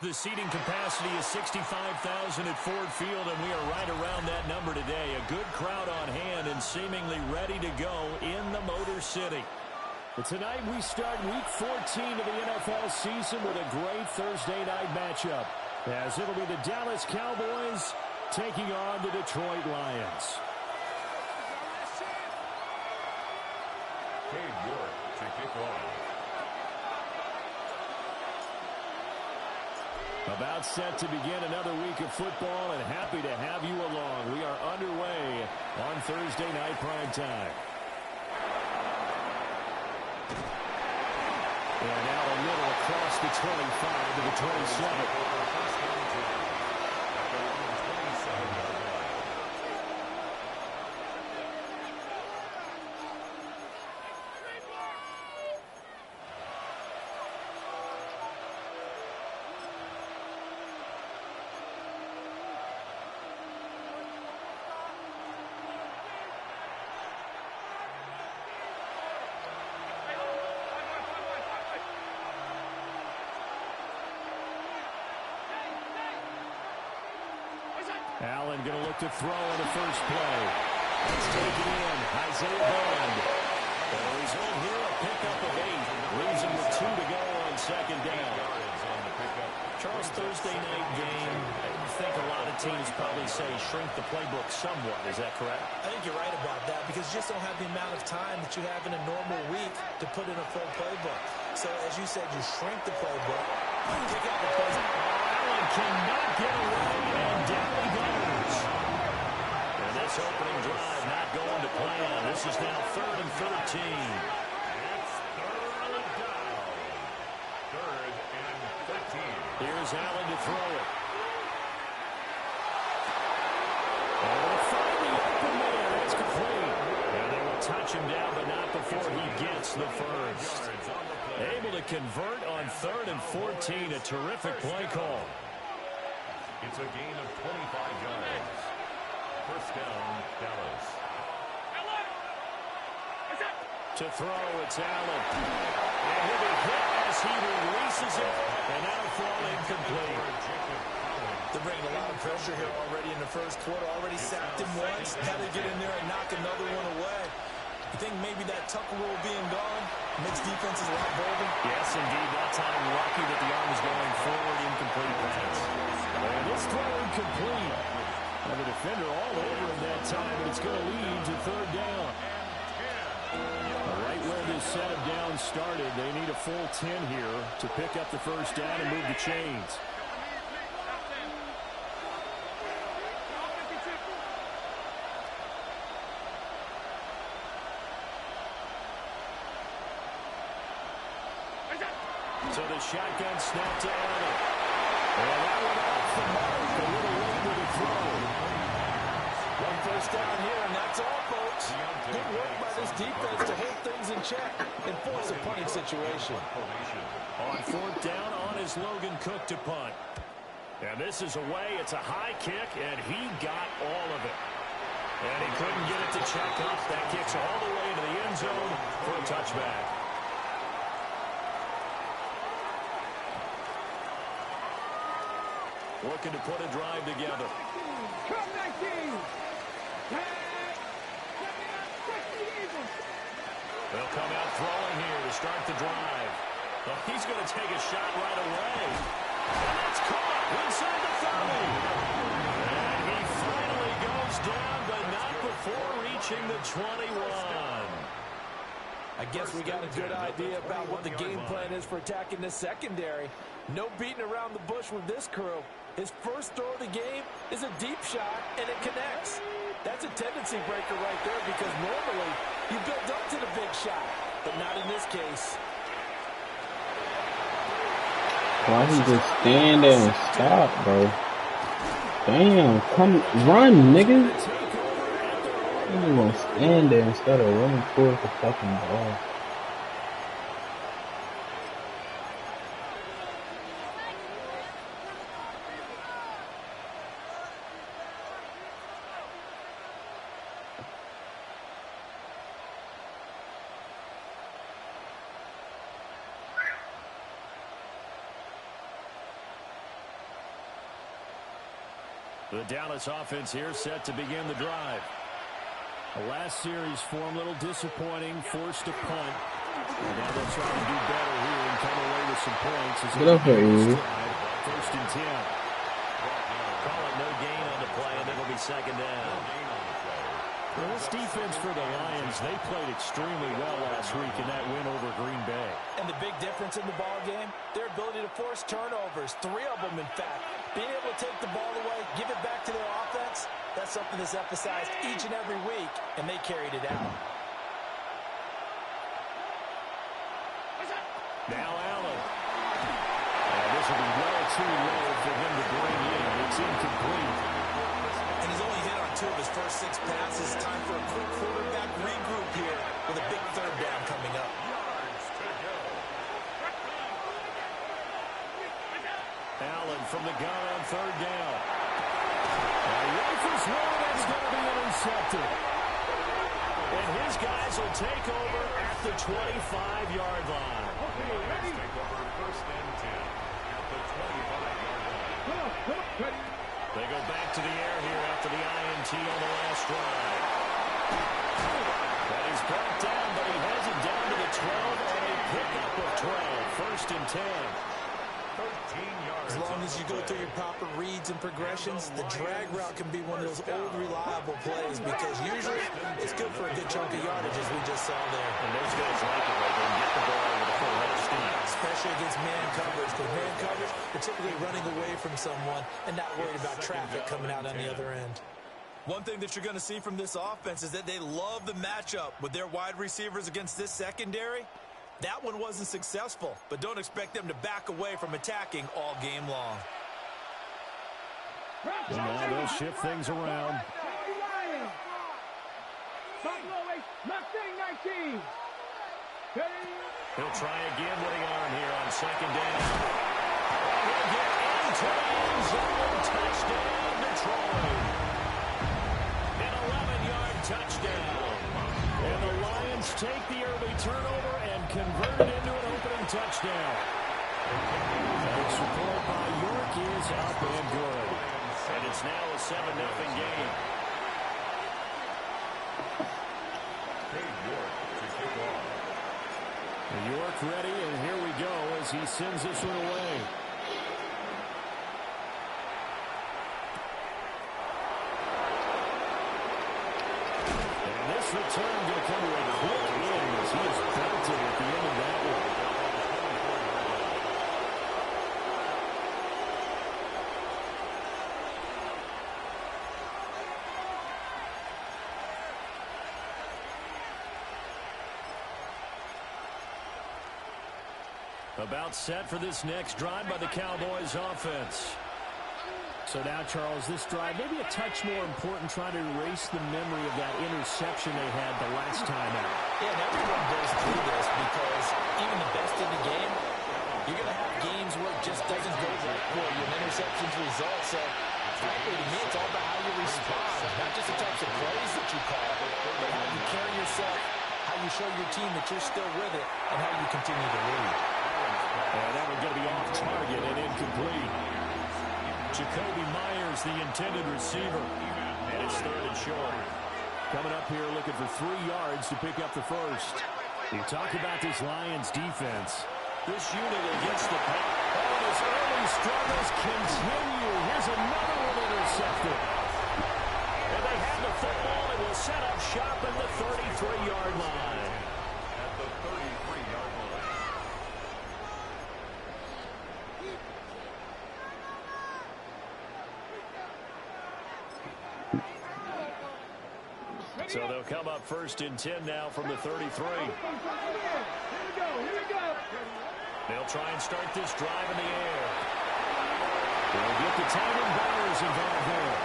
The seating capacity is 65,000 at Ford Field, and we are right around that number today. A good crowd on hand and seemingly ready to go in the Motor City. But tonight we start Week 14 of the NFL season with a great Thursday night matchup, as it'll be the Dallas Cowboys taking on the Detroit Lions. Cade York to kick off. About set to begin another week of football, and happy to have you along. We are underway on Thursday night primetime. And now a little across the 25 to the 27. Allen going to look to throw on the first play. Let's take it in. Isaiah Bond. The result here, a pickup of 8. Leaves him with 2 to go on second down. Charles, Thursday night game, I think a lot of teams probably say shrink the playbook somewhat. Is that correct? I think you're right about that because you just don't have the amount of time that you have in a normal week to put in a full playbook. So, as you said, you shrink the playbook. Kick out the play. Allen cannot get away, and down he goes. And this opening drive not going to plan. This is now 3rd and 13. It's 3rd down. 3rd and 13. Here's Allen to throw it. And finally open man. That's complete. And they will touch him down, but not before he gets the first. Able to convert on 3rd and 14. A terrific play call. It's a gain of 25 yards. First down, Dallas. To throw, it's Allen. And he'll be hit as he releases it. And now fall incomplete. They're bringing a lot of pressure here already in the first quarter. Already sacked him once. Had to get in there and knock another one away. You think maybe that Tucker rule being gone makes defenses a lot bolder? Yes, indeed. That time lucky that the arm is going forward. Incomplete pass. And this throw incomplete. And the defender all over him that time, but it's going to lead to 3rd down. Right where this set of downs started, they need a full 10 here to pick up the first down and move the chains. So the shotgun snap to Allen. And that one off the mark. A little late with the throw. One first down here, and that's all, folks. Good work by this defense to hold things in check and force a punting situation. On 4th down, on is Logan Cook to punt. And this is away. It's a high kick, and he got all of it. And he couldn't get it to check up. That kicks all the way to the end zone for a touchback. Looking to put a drive together. They'll come out throwing here to start the drive. Well, he's going to take a shot right away. And that's caught inside the 30. And he finally goes down, but not before reaching the 21. I guess we got a good idea about what the game plan is for attacking this secondary. No beating around the bush with this crew. His first throw of the game is a deep shot, and it connects. That's a tendency breaker right there because normally you build up to the big shot, but not in this case. Why he just stand there and stop, bro? Damn, come run, nigga. You gonna stand there instead of running towards the fucking ball. The Dallas offense here set to begin the drive. The last series for him, a little disappointing, forced a punt. And now they'll try to do better here and come away with some points. Get up here, Easy. First and 10. Call it no gain on the play, and it'll be second down. Well, this defense for the Lions, they played extremely well last week in that win over Green Bay. And the big difference in the ball game, their ability to force turnovers, 3 of them, in fact. Being able to take the ball away, give it back to their offense, that's something that's emphasized each and every week, and they carried it out. Now Allen. And this will be way too low for him to bring in. It's incomplete. And he's only hit on 2 of his first 6 passes. Time for a quick quarterback regroup here with a big third down coming up. Allen from the gun on third down. Rifles one, that's going to be intercepted. And his guys will take over at the 25-yard line. Take over first and 10 at the 25-yard line. They go back to the air here after the INT on the last drive. That is brought down, but he has it down to the 12 on a pickup of 12. First and 10. 13 yards. As long as you go through your proper reads and progressions, the drag route can be one of those old reliable plays because usually it's good for a good chunk of yardage as we just saw there. And those guys like it right there and get the ball with a full head of steam. Especially against man coverage, because man coverage, they're typically running away from someone and not worried about traffic coming out on the other end. One thing that you're going to see from this offense is that they love the matchup with their wide receivers against this secondary. That one wasn't successful, but don't expect them to back away from attacking all game long. And now they'll shift things around. He'll try again with the arm here on second down. He'll get into the end zone. Touchdown, Detroit. An 11-yard touchdown. And the Lions take the early turnover and convert it into an opening touchdown. The support by York is up and good. And it's now a 7-0 game. York ready, and here we go as he sends this one away. And this return going to come to a quick win as he is belted at the end of that one. About set for this next drive by the Cowboys offense. So now, Charles, this drive maybe a touch more important, trying to erase the memory of that interception they had the last time out. Yeah, and everyone goes through this because even the best in the game, you're going to have games where it just doesn't go right for you. An interception's result. So, frankly, to me, it's all about how you respond, not just the types of plays that you call, but how you carry yourself, how you show your team that you're still with it, and how you continue to lead. And that one's going to be off target and incomplete. Jacoby Myers, the intended receiver. And it's third and short. Coming up here looking for 3 yards to pick up the first. You talk about this Lions defense. This unit against the pass. Oh, his early struggles continue. Here's another one intercepted. And they have the football and will set up shop at the 33-yard line. At the 33-yard line. So they'll come up first and 10 now from the 33. Here we go. They'll try and start this drive in the air. They'll get the tight end Byers involved there.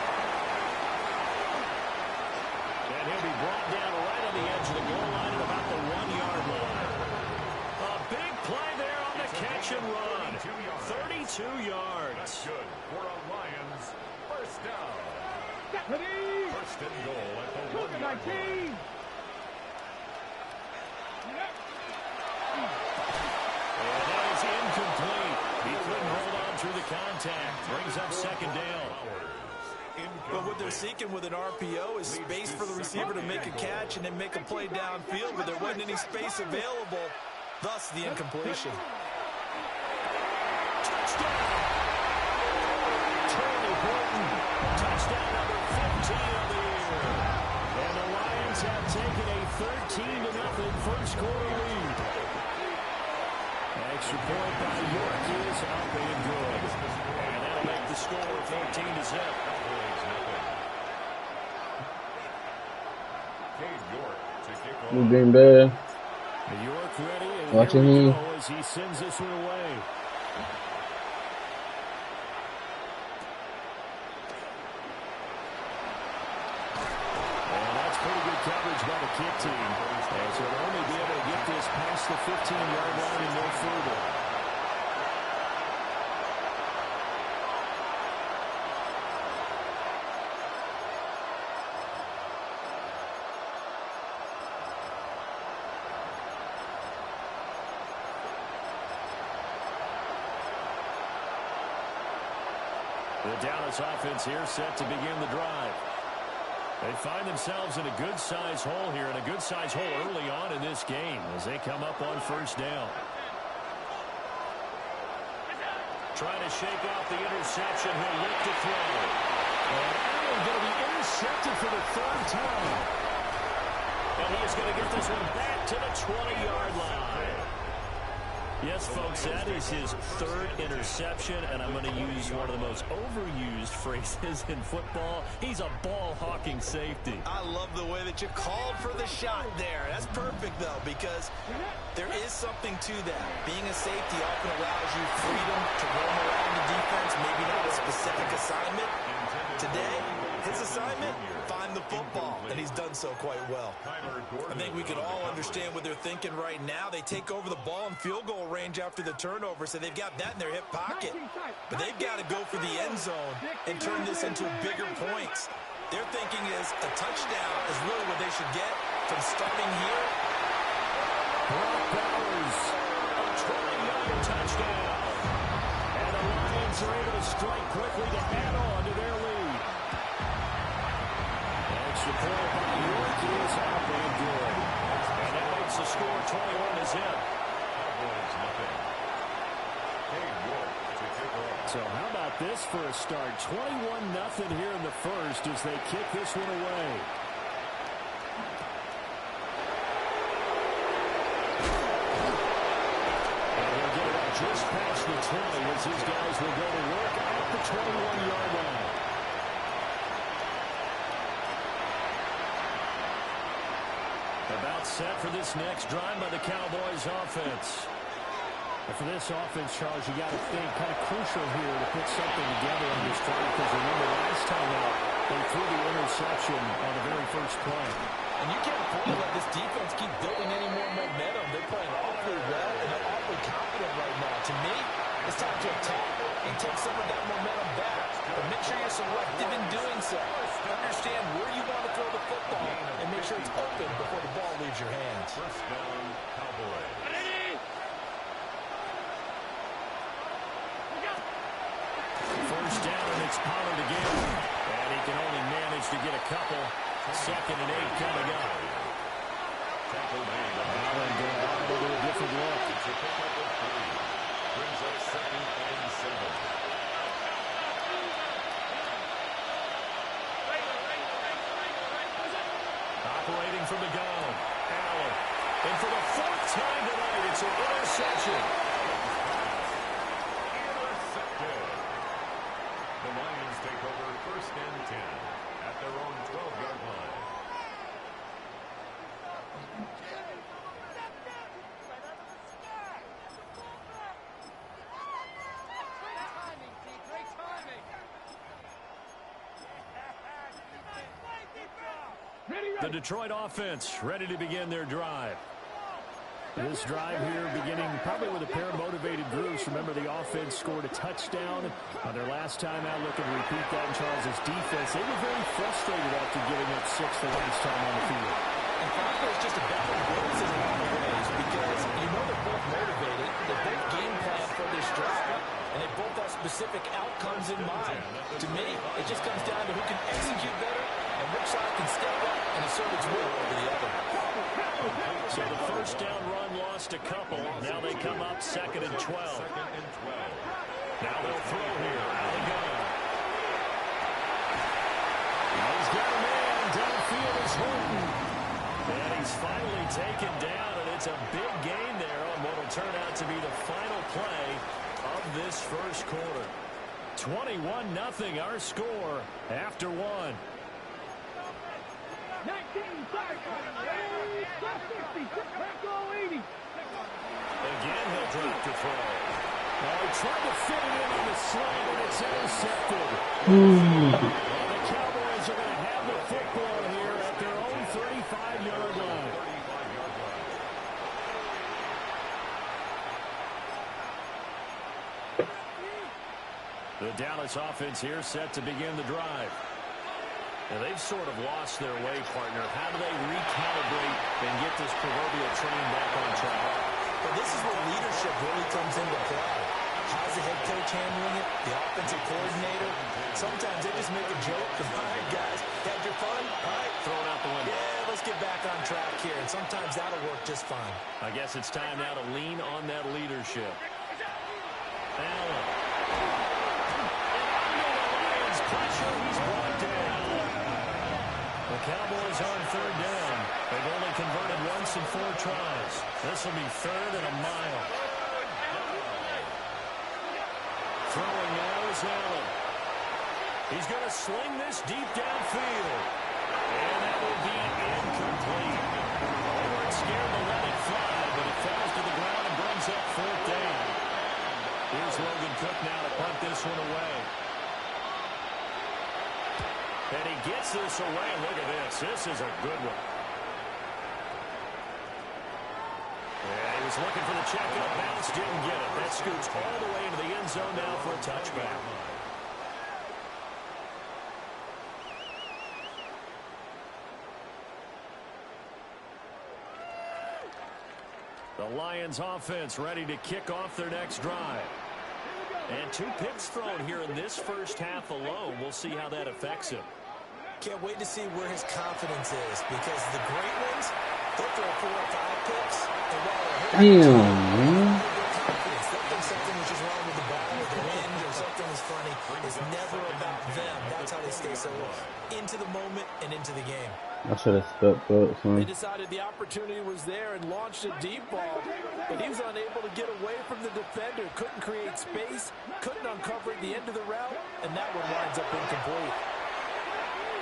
And he'll be brought down right on the edge of the goal line at about the 1-yard line. A big play there on the catch and run. 32 yards. That's good for a Lions first down. First and goal at the 1-yard line. And that is incomplete. He couldn't hold on through the contact. Brings up second down. they're seeking with an RPO is space for the receiver to make a catch and then make a play downfield, but there wasn't any space available, thus the incompletion. Touchdown! Charlie Horton, touchdown number 15 of the year. And the Lions have taken a 13-0 first quarter lead. Extra point by York is up and good. And that'll make the score 14-0. We've been bad. York ready, and watching here we him go as he sends this one away. And that's pretty good coverage by the kick team. As they'll only be able to get this past the 15-yard line and no further. The Dallas offense here set to begin the drive. They find themselves in a good-sized hole here, and a good-sized hole early on in this game as they come up on first down. Trying to shake off the interception. He'll look to throw. And Allen going to be intercepted for the third time. And he is going to get this one back to the 20-yard line. Yes, folks, that is his third interception, and I'm going to use one of the most overused phrases in football. He's a ball-hawking safety. I love the way that you called for the shot there. That's perfect, though, because there is something to that. Being a safety often allows you freedom to roam around the defense, maybe not a specific assignment. Today, his assignment, find the football, and he's done so quite well. I think we can all understand what they're thinking right now. They take over the ball in field goal range after the turnover, so they've got that in their hip pocket. But they've got to go for the end zone and turn this into bigger points. Their thinking is a touchdown is really what they should get from starting here. Brock Bowers, a 20-yard touchdown. And the Lions are able to strike quickly to add on to their lead. Extra point by York is up and good. And that makes the score 21-0. So how about this for a start? 21-0 here in the first as they kick this one away. And he'll get it out just past the 20 as his guys will go to work at the 21-yard line. About set for this next drive by the Cowboys offense. And for this offense, Charles, you got to think kind of crucial here to put something together on this drive, because remember last time out they threw the interception on the very first play. And you can't afford to let this defense keep building any more momentum. They're playing awfully well, and they're awfully confident right now. To me, it's time to attack and take some of that momentum back. But make sure you're selective in doing so. Understand where you want to throw the football, and make sure it's open before the ball leaves your hands. First down, Cowboys. First down, and it's Pollard again. And he can only manage to get a couple. 2nd and 8 coming up. Allen going out into a different look. Brings up 2nd and 7. Operating from the gun. Allen. And for the 4th time tonight, it's an interception. The Lions take over 1st and 10 at their own 12-yard line. The Detroit offense ready to begin their drive. This drive here beginning probably with a pair of motivated groups. Remember, the offense scored a touchdown on their last time out. Looking to repeat that in Charles's defense. They were very frustrated after giving up 6 the last time on the field. And frankly, it's just a battle of wits in a lot of ways, because you know they're both motivated. They both game plan for this drive. and they both have specific outcomes in mind. To me, it just comes down to who can execute better and which side can step up and assert its will over the other. So the first down run lost a couple. Now they come up 2nd and 12. Now they'll throw here. Allegona. He's got a man. Downfield is Horton. And he's finally taken down, and it's a big gain there on what will turn out to be the final play of this first quarter. 21-0 our score after one. 19 seconds. 80. Again, he'll drop to throw. Oh, he tried to fit it in on the slant, and it's intercepted. And the Cowboys are going to have the football here at their own 35-yard line. The Dallas offense here set to begin the drive. And they've sort of lost their way, partner. How do they recalibrate and get this proverbial train back on track? Well, this is where leadership really comes into play. How's the head coach handling it? The offensive coordinator? Sometimes they just make a joke. All right, guys, had your fun? All right, throw it out the window. Yeah, let's get back on track here. And sometimes that'll work just fine. I guess it's time now to lean on that leadership. Allen. And under the Lions' pressure, he's brought down. The Cowboys on 3rd down. They've only converted once in 4 tries. This will be 3rd and a mile. Throwing now is Allen. He's going to sling this deep downfield. And that will be incomplete. They weren't scared to let it fly, but it falls to the ground and brings up 4th down. Here's Logan Cook now to punt this one away. And he gets this away. Look at this. This is a good one. And he was looking for the checkup bounce. Didn't get it. That scoots all the way into the end zone now for a touchback. The Lions offense ready to kick off their next drive. And 2 picks thrown here in this first half alone. We'll see how that affects him. Can't wait to see where his confidence is, because the great ones, they'll throw 4 or 5 picks. And while they're man. confidence, they'll think something which is wrong with the ball or the wind or something is funny. It's never about them. That's how they stay so into the moment and into the game. I should have stepped up, son. They decided the opportunity was there and launched a deep ball, but he was unable to get away from the defender, couldn't create space, couldn't uncover at the end of the route, and that one winds up incomplete.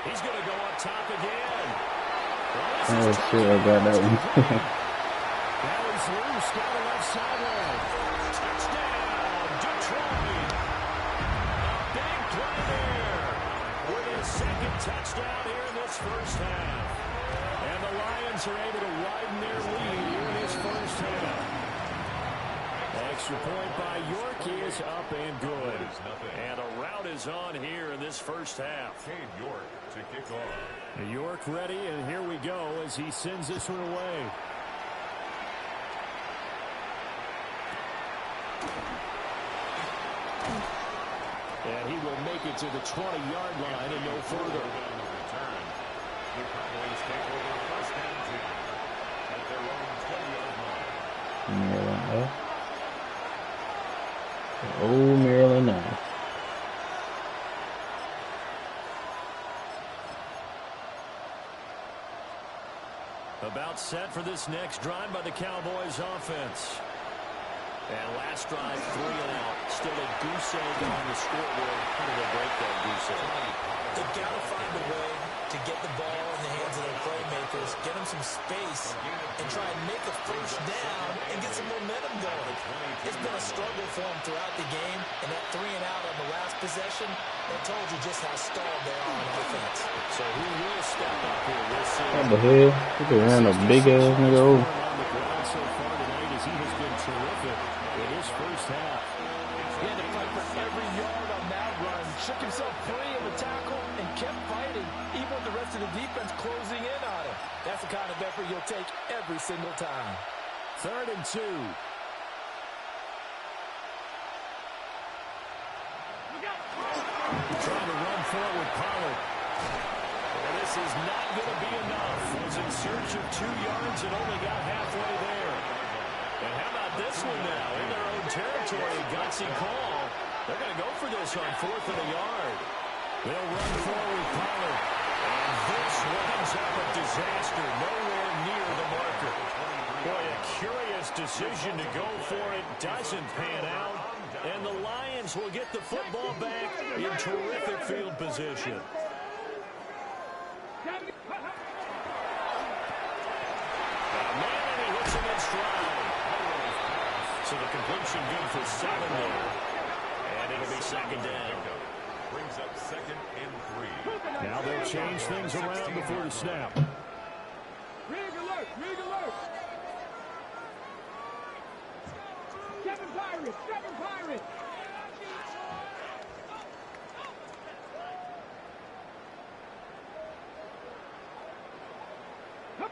He's going to go up top again. Oh, shit, I got that one. That one's loose down the left sideline. Touchdown, Detroit. A big play there with his 2nd touchdown here in this first half. And the Lions are able to widen their lead here in this first half. Extra point by York is up and good. And a rout is on here in this first half. Cade York to kick off. York ready, and here we go as he sends this one away. And he will make it to the 20-yard line and no further. The Cowboys take over 1st and 10 at their own 20-yard line. Maryland, oh, Maryland now. About set for this next drive by the Cowboys offense. And last drive, 3 and out. Still a goose egg on the scoreboard. How do they break that goose egg? They've got to find a way to get the ball in the hands of their playmakers, get them some space, and try and make a first down and get some momentum going. It's been a struggle for them throughout the game, and that 3 and out on the last possession, that told you just how stalled they are on offense. So who will step up here? We'll see. What the hell? He just ran a big ass nigga over. On the ground so far tonight as he has been terrific in his first half. He had to fight for every yard on that run. Shook himself free of the tackle and kept fighting, even with the rest of the defense closing in on him. That's the kind of effort you'll take every single time. 3rd and 2. trying to run for it with Pollard. Well, this is not going to be enough. Was in search of 2 yards and only got halfway there. And how about this one now? In their own territory, a gutsy call. They're going to go for this on 4th and a yard. They'll run forward with Pollard. And this winds up a disaster. Nowhere near the marker. Boy, a curious decision to go for it. Doesn't pan out. And the Lions will get the football back in terrific field position. And he hits him in stride. So the completion good for 7 there. And it'll be 2nd down. Brings up 2nd and 3. Now they'll change things around before the snap. Rig alert! Rig alert! 7 Pirates! 7 Pirates!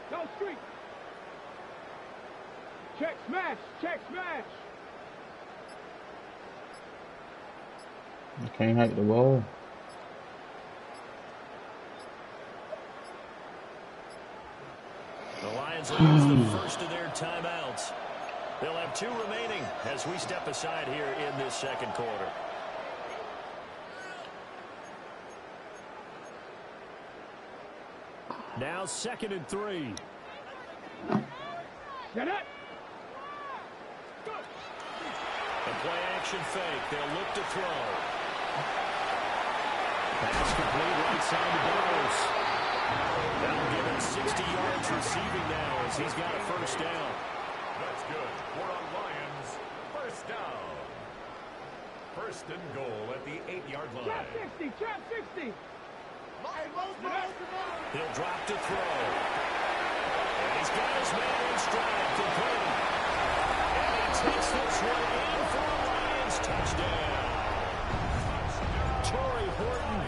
Go street! Check smash! Check smash! You can't hike the wall. The Lions will use the first of their timeouts. They'll have 2 remaining as we step aside here in this 2nd quarter. Now 2nd and 3. Get it! And play action fake. They'll look to throw. Pass complete right side to Burrows. That'll give him 60 yards receiving now as he's got a 1st down. That's good. For the Lions, 1st down. 1st and goal at the 8-yard line. Trap 60! Trap 60! He'll drop to throw. And he's got his man in stride. Complete. And he takes this one in for a Lions touchdown. Torrey Horton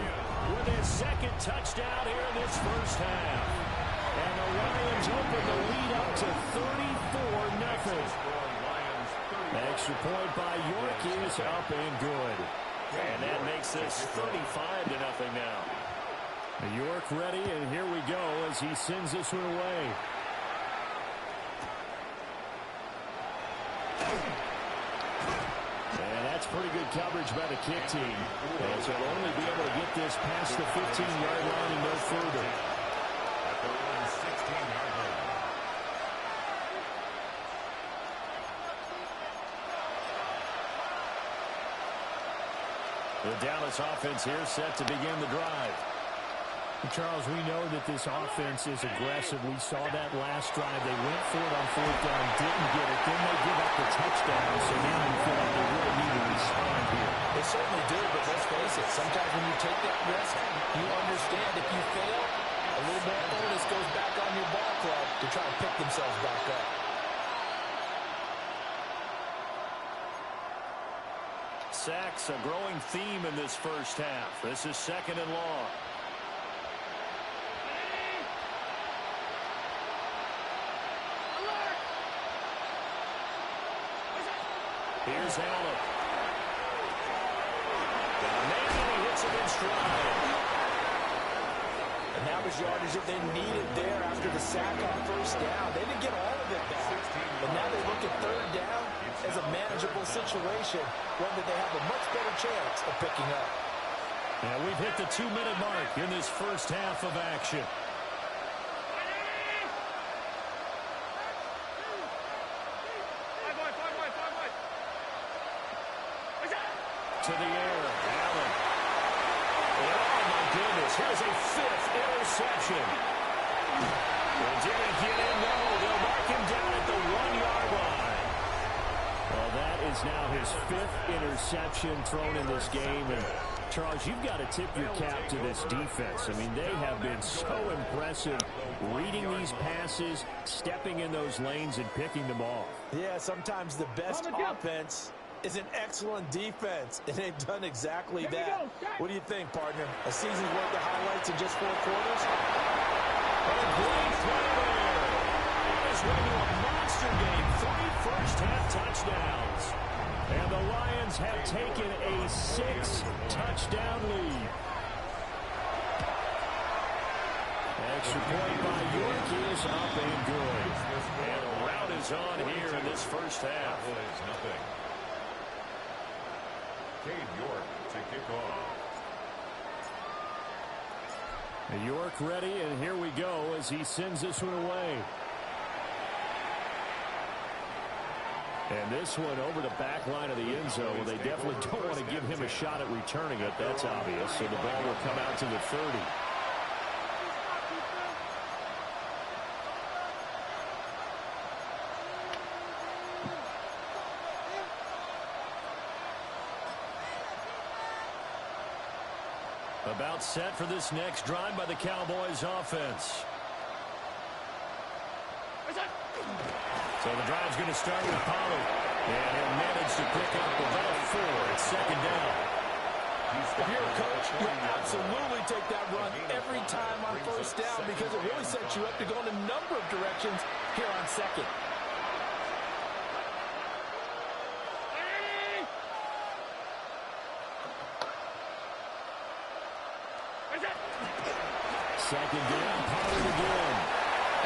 with his 2nd touchdown here in this 1st half. And the Lions open the lead up to 34-0. Extra point by York is up and good. And that makes this 35-0 now. York ready, and here we go as he sends this one away. And that's pretty good coverage by the kick team, as they'll only be able to get this past the 15-yard line and no further. At their own 16-yard line. The Dallas offense here set to begin the drive. Charles, we know that this offense is aggressive. We saw that last drive. They went for it on 4th down, didn't get it. Then they give up the touchdown, so now you feel like they really need to respond here. They certainly do, but let's face it, sometimes when you take that risk, you understand if you fail, a little more onus goes back on your ball club to try and pick themselves back up. Sacks, a growing theme in this 1st half. This is 2nd and long. Here's Allen. Got a man, and he hits it in stride. And that was yardage that they needed there after the sack on 1st down. They didn't get all of it back. But now they look at 3rd down as a manageable situation, one that they have a much better chance of picking up. And we've hit the 2-minute mark in this 1st half of action. To the air, Allen. Oh, my goodness. Here's a 5th interception. Well, did he get in? No, they'll mark him down at the 1-yard line. Well, that is now his 5th interception thrown in this game. And, Charles, you've got to tip your cap to this defense. I mean, they have been so impressive reading these passes, stepping in those lanes, and picking them off. Yeah, sometimes the best offense is an excellent defense, and they've done exactly that. What do you think, partner? A season's worth of highlights in just 4 quarters? A great play there. his way to a monster game. 3 first-half touchdowns. And the Lions have taken a 6-touchdown lead. Extra point by York is up and good. And a rout is on here in this first half. Nothing. Cade York to kick off. York ready, and here we go as he sends this one away. And this one over the back line of the end zone. They definitely don't want to give him a shot at returning it. That's obvious. So the ball will come out to the 30. About set for this next drive by the Cowboys offense. So the drive's going to start with Pollard. And he'll manage to pick up about 4. It's second down. If you're a coach, you'll absolutely take that run every time on first down because it really sets you up to go in a number of directions here on second. Second down, Pollard again.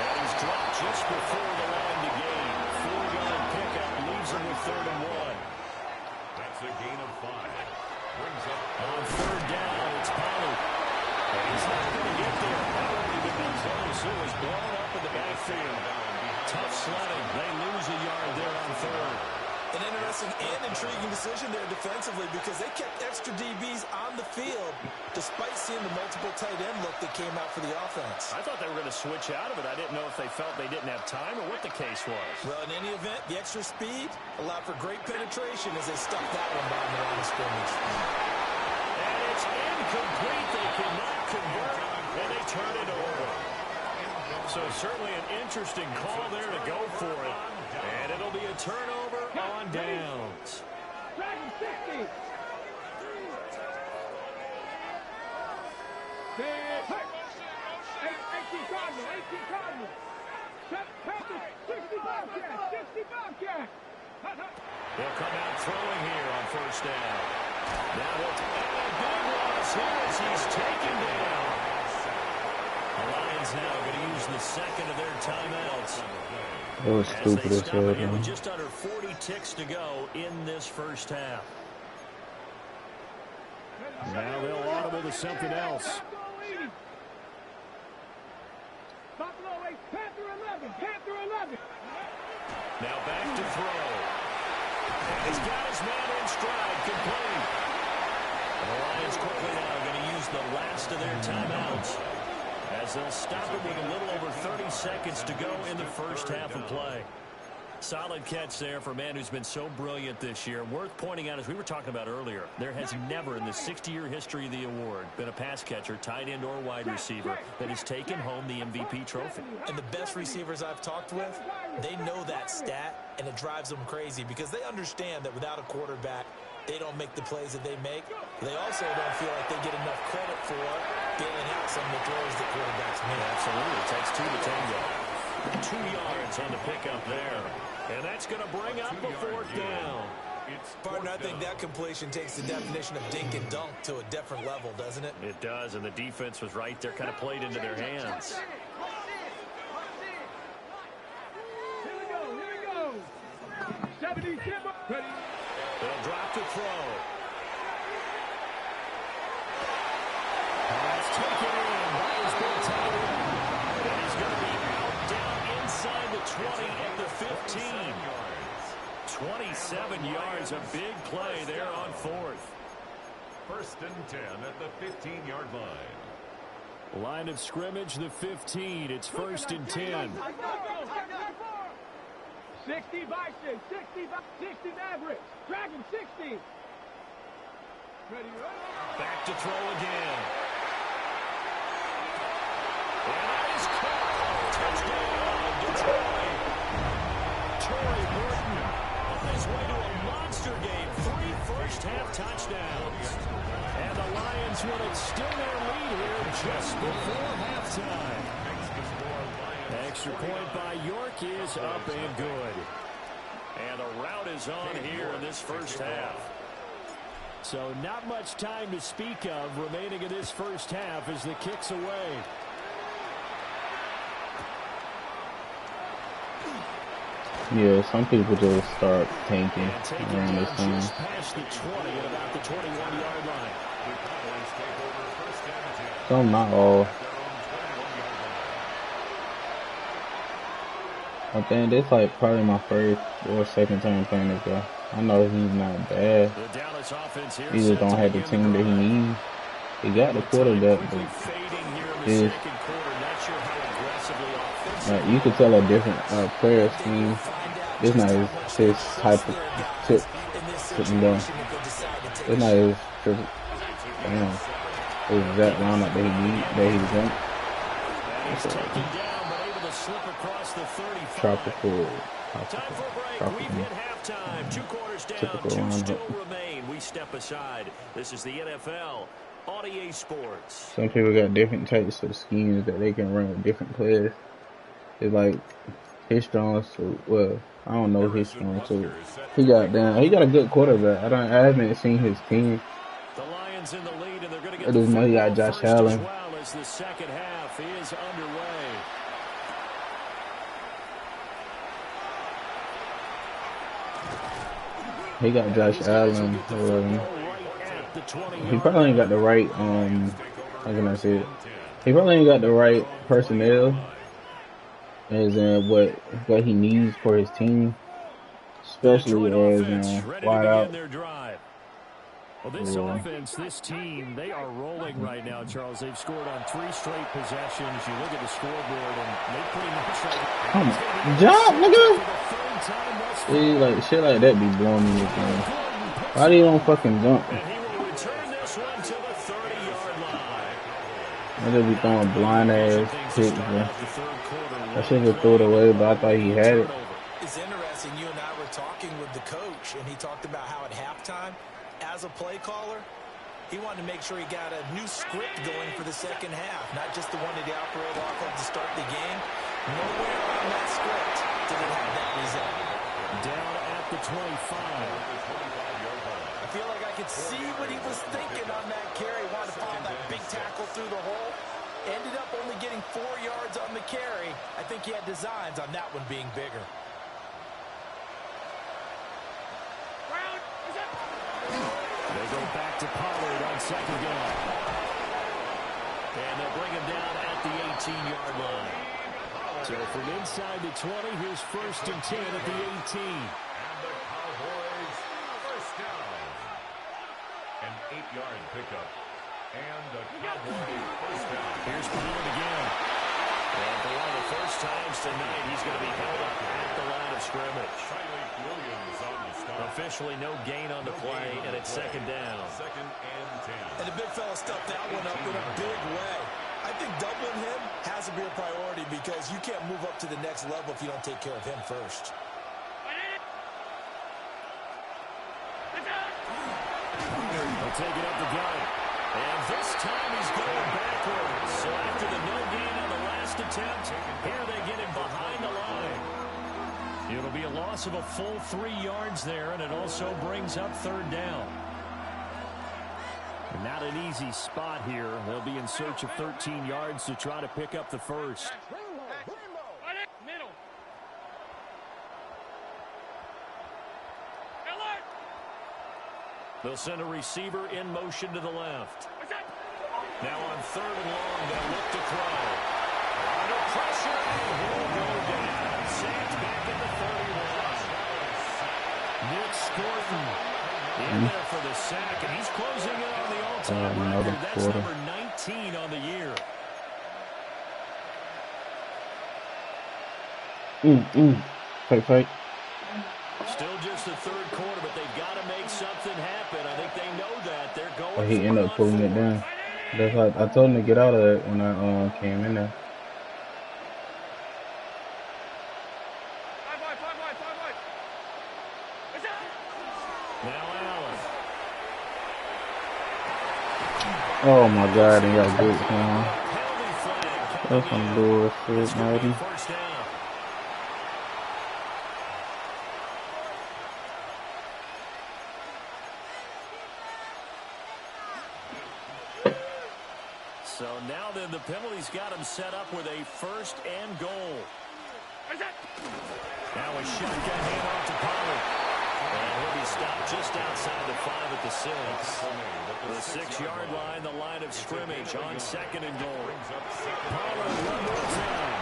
And he's dropped just before the line to gain. 4-yard pickup leaves him with 3rd and 1. That's a gain of 5. Brings up on 3rd down, it's Pollard. And he's not going to get there. Pollard even been close. It was blown up in the backfield. Tough sledding. They lose a yard there on 3rd. An interesting and intriguing decision there defensively because they kept extra DBs on the field despite seeing the multiple tight end look that came out for the offense. I thought they were going to switch out of it. I didn't know if they felt they didn't have time or what the case was. Well, in any event, the extra speed allowed for great penetration as they stuffed that one behind the line of scrimmage. And it's incomplete. They cannot convert, and they turn it over. So certainly an interesting call there to go for it. And it'll be a turnover on downs. Dragon 60. 18 Cardinal, 18 Cardinal. Panthers, 60 Bobcat, 60 Bobcat. They'll come out throwing here on first down. Now a big loss here as he's taken down. The Lions now going to use the second of their timeouts. That was stupid as hell, man. With just under 40 ticks to go in this first half. Now they'll audible to something else. Buffalo 8, Panther 11, Panther 11. Now back to throw. And he's got his man in stride, complete. And the Lions quickly now going to use the last of their timeouts as they'll stop it with a little over 30 seconds to go in the first half of play. Solid catch there for a man who's been so brilliant this year. Worth pointing out, as we were talking about earlier, there has never in the 60-year history of the award been a pass catcher, tight end or wide receiver that has taken home the MVP trophy. And the best receivers I've talked with, they know that stat, and it drives them crazy because they understand that without a quarterback, they don't make the plays that they make. They also don't feel like they get enough credit for bailing out some of the throws that quarterbacks make. Absolutely. It takes 2 to tango. 2 yards on the pickup there. And that's going to bring up a 4th down. Partner, I think that completion takes the definition of dink and dunk to a different level, doesn't it? It does, and the defense was right there, kind of played into their hands. Here we go. 70, Timber. Ready. They'll drop to throw. That's taken in by his big tight end. And he's going to be out down inside the 20 at the 15. 27 yards, a big play there on 4th. 1st and 10 at the 15-yard line. Line of scrimmage, the 15. It's 1st and 10. 60 Bison, 60 Mavericks, Dragon 60. Ready, Back to throw again. And that is caught. Touchdown, Detroit. Torrey Burton on his way to a monster game. 3 first-half touchdowns. And the Lions will extend their lead here just before halftime. Makes the score Lions Extra point by York is up and good. And a rout is on here in this first half. So not much time to speak of remaining in this first half as the kick's away. Yeah, some people just start tanking around this time. Just past the 20 at about the 21-yard line. Some, not all. I think this like probably my first or second time playing this guy. I know he's not bad. He just don't have the team that he needs. He got the quarterback, but you could tell a different player scheme. It's not his type of tip sitting down. It's not his exact lineup that he needs, that he's in. Tropical typical lineup. We step aside. This is the NFL on EA Sports. Some people got different types of schemes that they can run with different players. It's like his strong suit. Well, I don't know his strong suit. He got a good quarterback. I haven't seen his team. The Lions in the lead, and they're going to get I just know he got Josh Allen. well as the second half is underway. He got Josh Allen. He probably ain't got the right how can I say it? He probably ain't got the right personnel as in what he needs for his team, especially as wide out. Well, this offense, this team, they are rolling right now, Charles. They've scored on 3 straight possessions. You look at the scoreboard, and they pretty much come on, jump, nigga. See, like shit like that be blowing me again. Why do you don't fucking jump? And he will return this one to the 30-yard line. I just be throwing blind ass kicks, bro. I should have threw it away, but I thought he had it. It's interesting. You and I were talking with the coach, and he talked about how at halftime, as a play caller, he wanted to make sure he got a new script going for the second half, not just the one that he operated off of to start the game. Nowhere on that script did it have that result. Down at the 25. I feel like I could see what he was thinking on that carry. Wanted to follow that big tackle through the hole. Ended up only getting 4 yards on the carry. I think he had designs on that one being bigger. They go back to Pollard on second down. And they'll bring him down at the 18-yard line. So from inside the 20, here's 1st and 10 at the 18. And the Cowboys first down. An 8-yard pickup. And the Cowboys first down. Here's Pollard again. And for one of the first times tonight, he's going to be held up at the line of scrimmage. Williams on the start. Officially no gain on the play, and it's second down. 2nd and 10. And the big fella stuffed that one up in a big way. I think doubling him has to be a priority because you can't move up to the next level if you don't take care of him first. They'll take it up the gut. And this time he's going backwards. So after the no gain on the last attempt, here they get him behind the line. It'll be a loss of a full 3 yards there, and it also brings up 3rd down. Not an easy spot here. They'll be in search of 13 yards to try to pick up the first. They'll send a receiver in motion to the left. Now on 3rd and long, they'll look to throw. Under pressure, and he'll go down. Sacked back at the 31. Nick Scorton in there for the sack, and he's closing in on the all-time record. That's number 19 on the year. Fight. Still just the 3rd quarter, but they've got to make something happen. I think they know that. They're going He ended up pulling it down. That's like I told him to get out of it when I came in there. Now Allen. Oh my God, they got good, man. on That's the some end. bullshit, It's going to be Madden. a first down. So now then, the penalty's got him set up with a first and goal. Now a shotgun handoff to Pollard. And he'll be stopped just outside the 5 at the 6. The 6-yard line, the line of scrimmage on second and goal. Pollard one more time.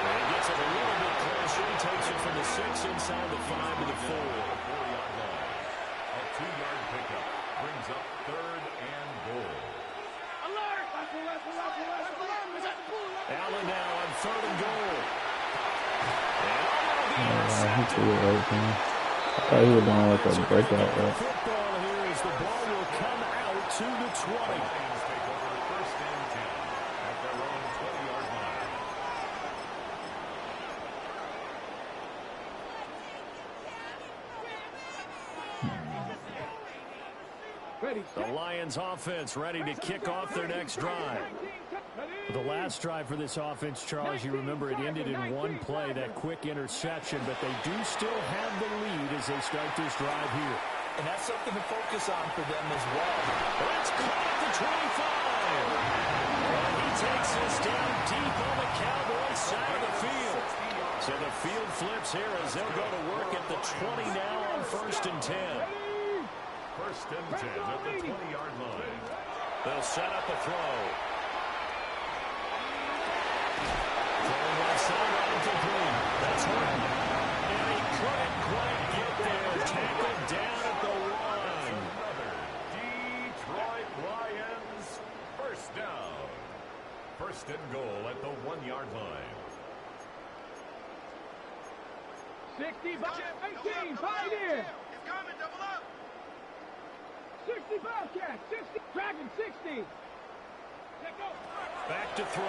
And he gets it a little bit closer. He takes it from the 6 inside the 5 to the 4. A 2-yard pickup brings up third and goal. Allen now on third and goal. He threw it everything. I thought he was doing like a breakout route. Football here as the ball will come out to the 20. Lions take over the first and 10 at their own 20-yard line. The Lions offense ready to kick off their next drive. The last drive for this offense, Charles, you remember it ended in one play, that quick interception, but they do still have the lead as they start this drive here. And that's something to focus on for them as well. That's caught at the 25. And he takes this down deep on the Cowboys side of the field. So the field flips here as they'll go to work at the 20 now on first and 10. First and 10 at the 20-yard line. They'll set up a throw. Throwing left sideline incomplete. That's Horton. And he couldn't quite get there. Tackled down at the 1. Another Detroit Lions first down. First and goal at the 1-yard line. 60, 18, 5 in. It's coming, double up. 60 Bobcat, 60, Dragon 60. Back to throw.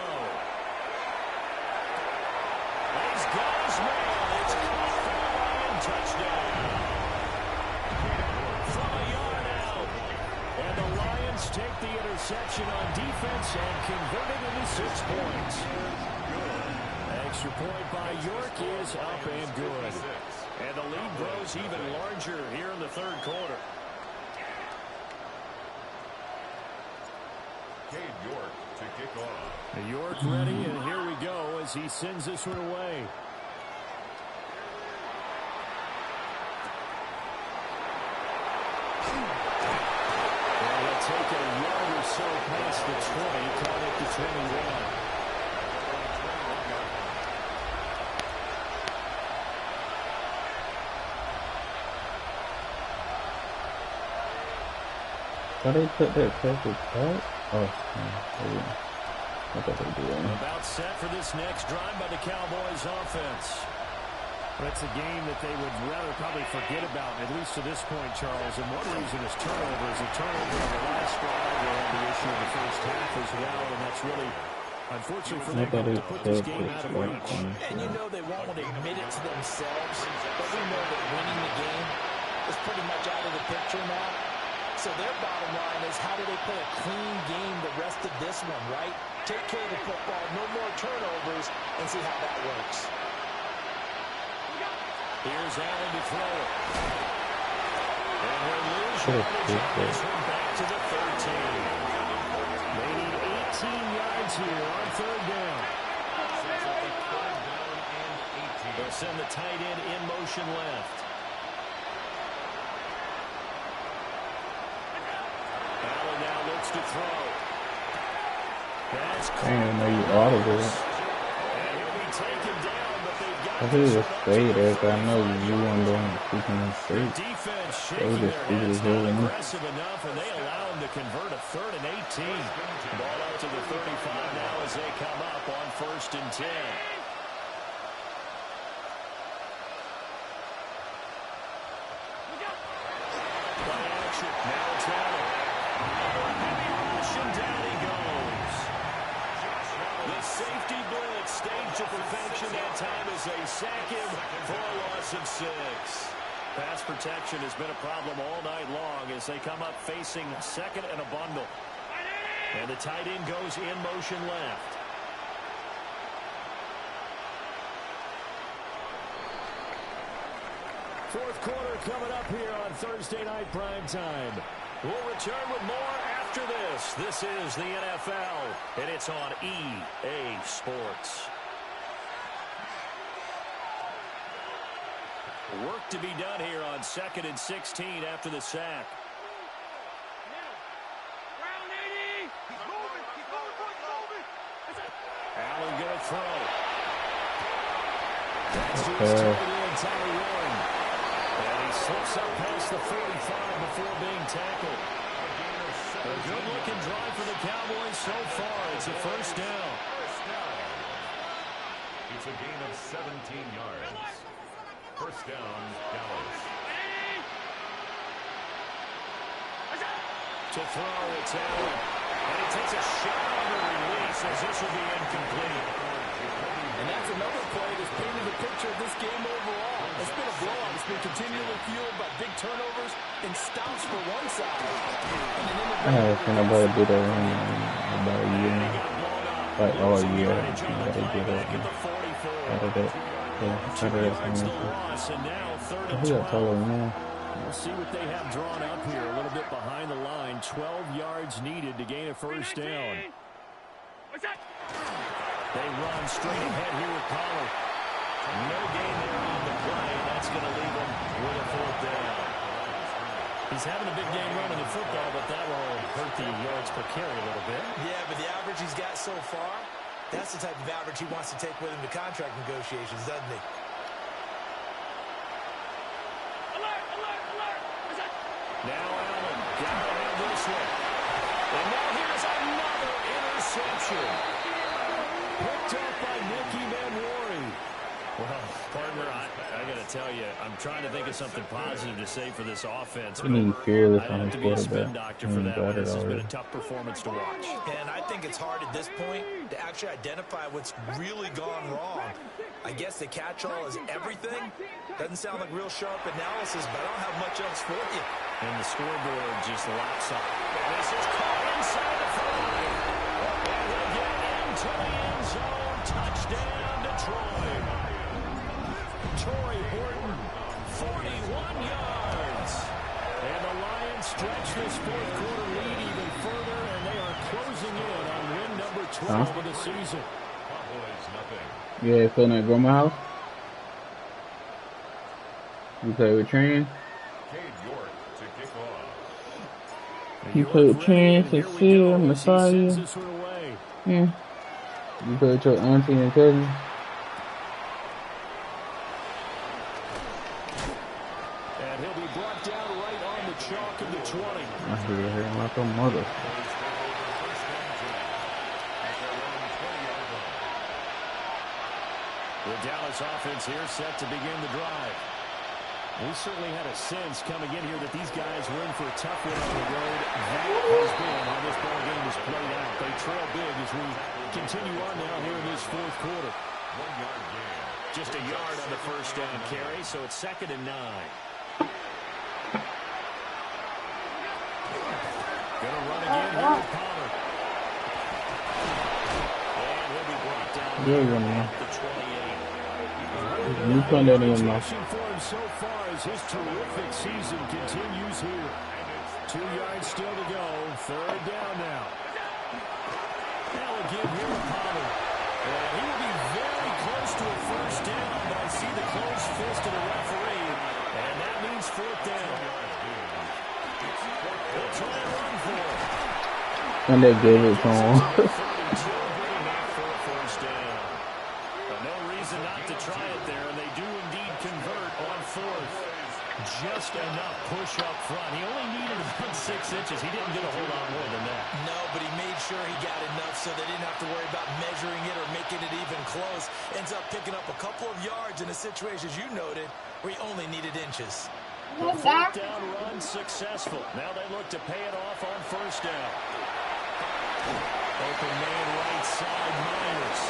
He's got his man. It's caught for the Lion touchdown. From a yard out. And the Lions take the interception on defense and convert it into 6 points. Extra point by York is up and good. And the lead grows even larger here in the third quarter. Cade York to kick off. York ready, and here we go as he sends this one away. And he'll take a yard or so past the 20, caught at the 21. Why they put that perfect part? Oh, I thought they did. About set for this next drive by the Cowboys offense. That's a game that they would rather probably forget about, at least to this point, Charles. And one reason is turnovers. A turnover on the last drive. They had the issue in the first half as well, and that's really, unfortunately for them, to put this game out of reach. And you know they won't admit it to themselves, but we know that winning the game is pretty much out of the picture now. So their bottom line is, how do they play a clean game the rest of this one, right? Take care of the football, no more turnovers, and see how that works. Here's Allen to throw it. And he'll lose yardage on this one back to the 13. They need 18 yards here on third down. They'll send the tight end in motion left. Allen now looks to throw. That's I didn't know you audible. and he'll be taken down, but they've got I should just stay there, cause I know you weren't doing speaking in straight. defense They shaking just their stupid heads, as hell not to me. aggressive enough, and they allow him to convert a 3rd and 18. Ball up to the 35 now as they come up on 1st and 10. Play action. Now it's Allen. Heavy rush, and down he goes. The safety blitz staged to perfection that time as they sack him for a loss of 6. Pass protection has been a problem all night long as they come up facing second and a bundle. And the tight end goes in motion left. fourth quarter coming up here on Thursday Night Primetime. We'll return with more after this. This is the NFL, and it's on EA Sports. Work to be done here on 2nd and 16 after the sack. Allen going to throw. That's who's tight end, Tommy Warren. And he slips up past the 45 before being tackled. A good-looking drive for the Cowboys so far. It's a first down. It's a gain of 17 yards. First down, Dallas. To throw, it's Allen. And he takes a shot on the release as this will be incomplete. And that's another play that's painted the picture of this game overall. It's been a blowout. It's been continually fueled by big turnovers and stops for one side. I haven't seen nobody do that in about a year. Like all year. Nobody do that. Out of that. He got taller than that. We'll see what they have drawn up here. A little bit behind the line. 12 yards needed to gain a first down. They run straight ahead here with Pollard. No gain there on the play. That's going to leave them with a fourth down. He's having a big game running the football, but that will hurt the yards per carry a little bit. Yeah, but the average he's got so far, that's the type of average he wants to take with him to contract negotiations, doesn't he? Now Allen, got to have this one. And now here's another interception. Picked up by Nicky Manwari. Well, partner, I got to tell you, I'm trying to think of something positive to say for this offense. I mean, fearless I on have his to be a spin quarterback. doctor for that one. This has been a tough performance to watch. And I think it's hard at this point to actually identify what's really gone wrong. I guess the catch-all is everything. Doesn't sound like real sharp analysis, but I don't have much else for you. And the scoreboard just locks up. This is caught inside the 5. And he'll get into the end zone. Touchdown, Detroit. Torrey Horton, 41 yards. And the Lions stretch this fourth quarter lead even further, and they are closing in on win number 12 of the season. Yeah, feeling at grandma's house. You play with Trent. You play with Trent, Cecile, Messiah. Yeah. You play with your auntie and cousin. And he'll be brought down right on the chalk of the 20. I hear him like a mother. The Dallas offense here set to begin the drive. We certainly had a sense coming in here that these guys were in for a tough one on the road. That has been how this ball game has played out. They trail big as we continue on now here in this fourth quarter. 1 yard gain. Just a yard on the first down carry, so it's 2nd and 9. Gonna run again here with Pollard. And he'll be brought down at the 28. You put that in your mouth. For him so far as his terrific season continues here. 2 yards still to go. 3rd down now. Now again here with Pollard. And he will be very close to a first down, but I see the closed fist of the referee. And that means 4th down. They'll try and run for it. And they gave it to him. Just enough push up front. He only needed about 6 inches. He didn't get a whole lot more than that. No, but he made sure he got enough so they didn't have to worry about measuring it or making it even close. Ends up picking up a couple of yards in a situation, as you noted, where he only needed inches. The 4th down run successful. Now they look to pay it off on 1st down. Open man right side, Myers.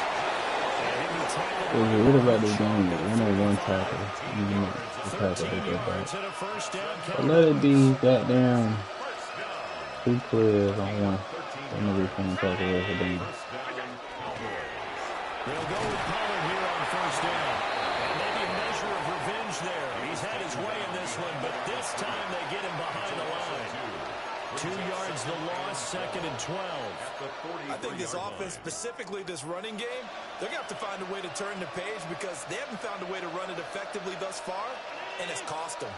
What about this game? One tackle. The tackle they get back. But let it be goddamn 2 players on one. I'm gonna return tackle over them. They'll go with Pollard here on 1st down. And maybe a measure of revenge change there. He's had his way in this one, but this time they get him behind the line. 2 yards the loss, 2nd and 12. I think this offense, specifically this running game, they're going to have to find a way to turn the page because they haven't found a way to run it effectively thus far, and it's cost them.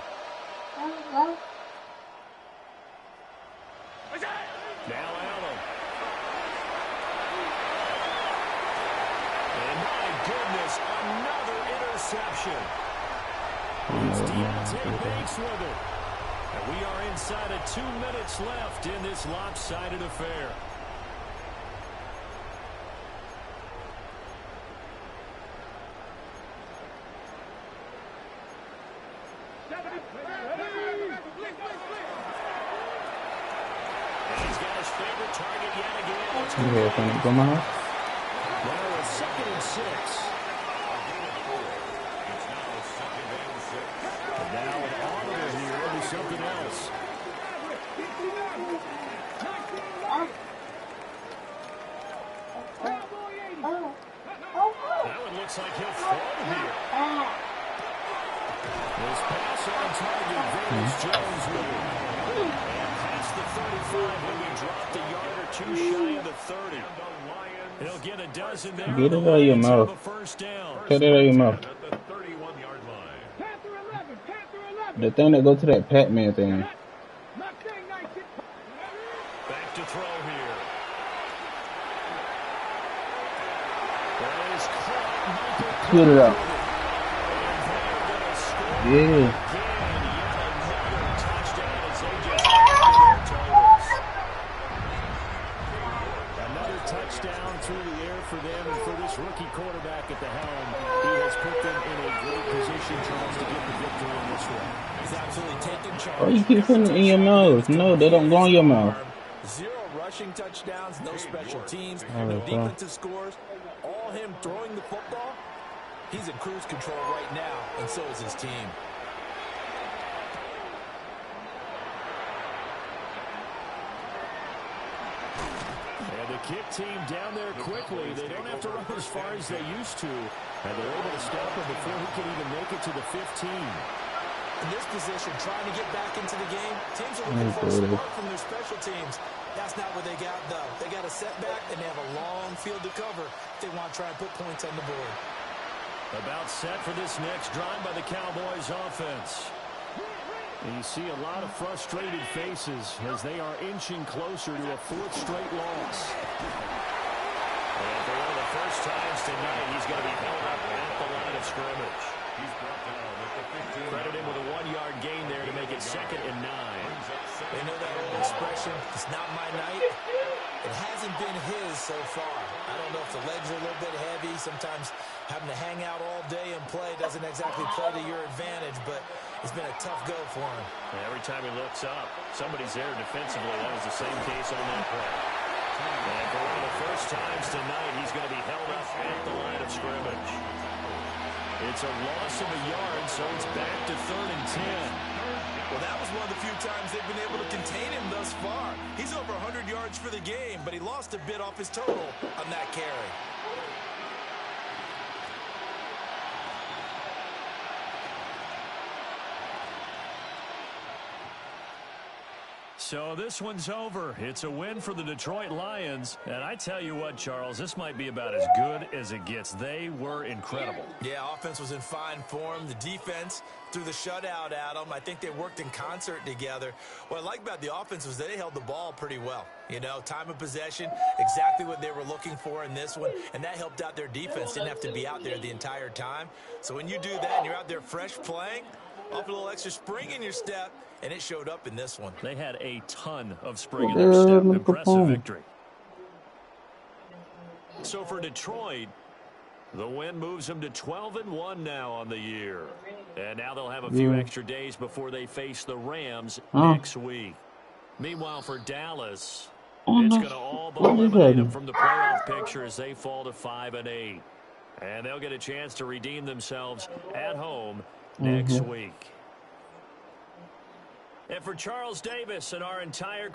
Now Allen. And my goodness, another interception. It's Deontay Banks with it. And we are inside of 2 minutes left in this lopsided affair. And he's got his favorite target yet again. Well, it's 2nd and 6. And now an audible here into something else. That one looks like he'll fall here. His pass on target, Vegas Jones with it. And past the 35 when we dropped a yard or 2 shy of the 30. He'll get a dozen there. Get it out of your mouth. Get it out of your mouth. The thing that go to that Pac-Man thing. Back to throw here. Put it out. Yeah. Another touchdown through the air for them, and for this rookie quarterback at the helm, he has put them in a great position, Charles, to get the victory in this one. He's absolutely taking charge. Why you keep putting it in your mouth? No, they don't go in your mouth. 0 rushing touchdowns, no special teams, no defensive scores. All him throwing the football. He's in cruise control right now, and so is his team. And the kick team down there quickly. They don't have to run as far as they used to. And they're able to stop him before he can even make it to the 15. In this position, trying to get back into the game, teams are looking for a spark from their special teams. That's not what they got, though. They got a setback, and they have a long field to cover if they want to try and put points on the board. About set for this next drive by the Cowboys offense. And you see a lot of frustrated faces as they are inching closer to a 4th straight loss. And for one of the first times tonight, he's going to be held up at the line of scrimmage. He's brought down at the 15. Credit him with a 1-yard gain there to make it 2nd and 9. They know that old expression, it's not my night. It hasn't been his so far. I don't know if the legs are a little bit heavy. Sometimes having to hang out all day and play doesn't exactly play to your advantage, but it's been a tough go for him. And every time he looks up, somebody's there defensively. That was the same case on that play. And for one of the first times tonight, he's going to be held up at the line of scrimmage. It's a loss of a yard, so it's back to 3rd and 10. Well, that was one of the few times they've been able to contain him thus far. He's over 100 yards for the game, but he lost a bit off his total on that carry. So this one's over. It's a win for the Detroit Lions. And I tell you what, Charles, this might be about as good as it gets. They were incredible. Yeah, offense was in fine form. The defense threw the shutout at them. I think they worked in concert together. What I like about the offense was they held the ball pretty well. You know, time of possession, exactly what they were looking for in this one. And that helped out their defense. Didn't have to be out there the entire time. So when you do that and you're out there fresh playing, off a little extra spring in your step, and it showed up in this one. They had a ton of spring in their step. Impressive victory. So for Detroit, the win moves them to 12-1 now on the year. And now they'll have a few extra days before they face the Rams next week. Meanwhile, for Dallas, it's going to all but eliminate them from the playoff picture as they fall to 5-8. And they'll get a chance to redeem themselves at home next week. And for Charles Davis and our entire